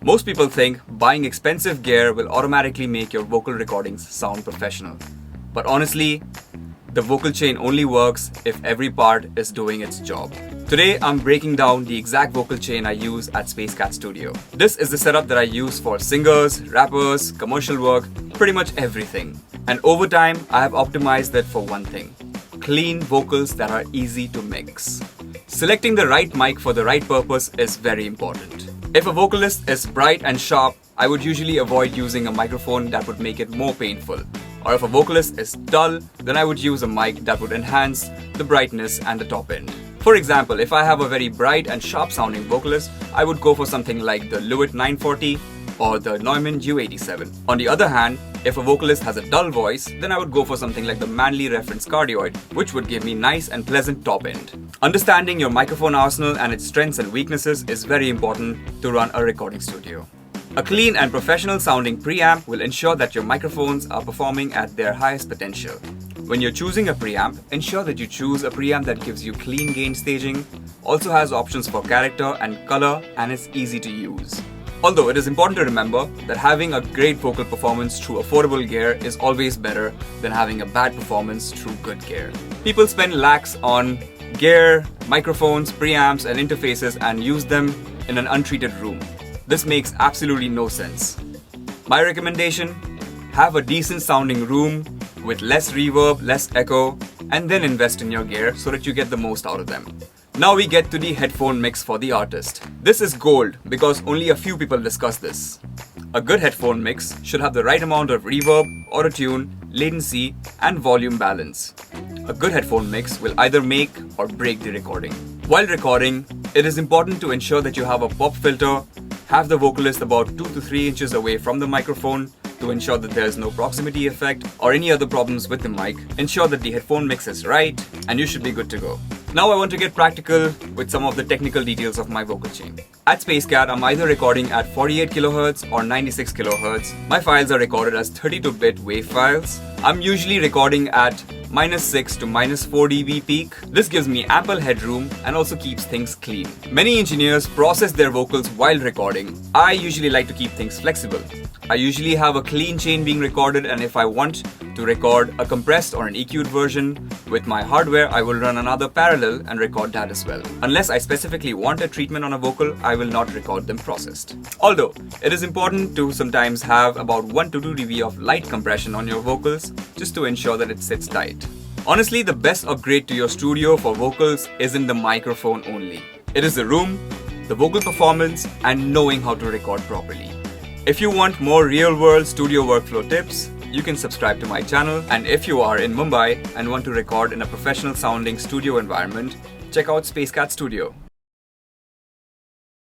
Most people think buying expensive gear will automatically make your vocal recordings sound professional. But honestly, the vocal chain only works if every part is doing its job. Today, I'm breaking down the exact vocal chain I use at SpaceCat Studio. This is the setup that I use for singers, rappers, commercial work, pretty much everything. And over time, I have optimized that for one thing: clean vocals that are easy to mix. Selecting the right mic for the right purpose is very important. If a vocalist is bright and sharp, I would usually avoid using a microphone that would make it more painful. Or if a vocalist is dull, then I would use a mic that would enhance the brightness and the top end. For example, if I have a very bright and sharp sounding vocalist, I would go for something like the Lewitt 940 or the Neumann U87. On the other hand, if a vocalist has a dull voice, then I would go for something like the Manley Reference Cardioid, which would give me nice and pleasant top end. Understanding your microphone arsenal and its strengths and weaknesses is very important to run a recording studio. A clean and professional sounding preamp will ensure that your microphones are performing at their highest potential. When you're choosing a preamp, ensure that you choose a preamp that gives you clean gain staging, also has options for character and color, and is easy to use. Although it is important to remember that having a great vocal performance through affordable gear is always better than having a bad performance through good gear. People spend lakhs on gear, microphones, preamps, and interfaces and use them in an untreated room. This makes absolutely no sense. My recommendation: have a decent sounding room with less reverb, less echo, and then invest in your gear so that you get the most out of them. Now we get to the headphone mix for the artist. This is gold because only a few people discuss this. A good headphone mix should have the right amount of reverb, auto-tune, latency, and volume balance. A good headphone mix will either make or break the recording. While recording, it is important to ensure that you have a pop filter, have the vocalist about 2 to 3 inches away from the microphone to ensure that there is no proximity effect or any other problems with the mic. Ensure that the headphone mix is right, and you should be good to go. Now I want to get practical with some of the technical details of my vocal chain. At SpaceCat, I'm either recording at 48 kHz or 96 kHz. My files are recorded as 32-bit WAV files. I'm usually recording at -6 to -4 dB peak. This gives me ample headroom and also keeps things clean. Many engineers process their vocals while recording. I usually like to keep things flexible. I usually have a clean chain being recorded, and if I want to record a compressed or an EQ'd version with my hardware, I will run another parallel and record that as well. Unless I specifically want a treatment on a vocal, I will not record them processed. Although, it is important to sometimes have about 1 to 2 dB of light compression on your vocals just to ensure that it sits tight. Honestly, the best upgrade to your studio for vocals isn't the microphone only. It is the room, the vocal performance, and knowing how to record properly. If you want more real-world studio workflow tips, you can subscribe to my channel. And if you are in Mumbai and want to record in a professional sounding studio environment, check out SpaceCat Studio.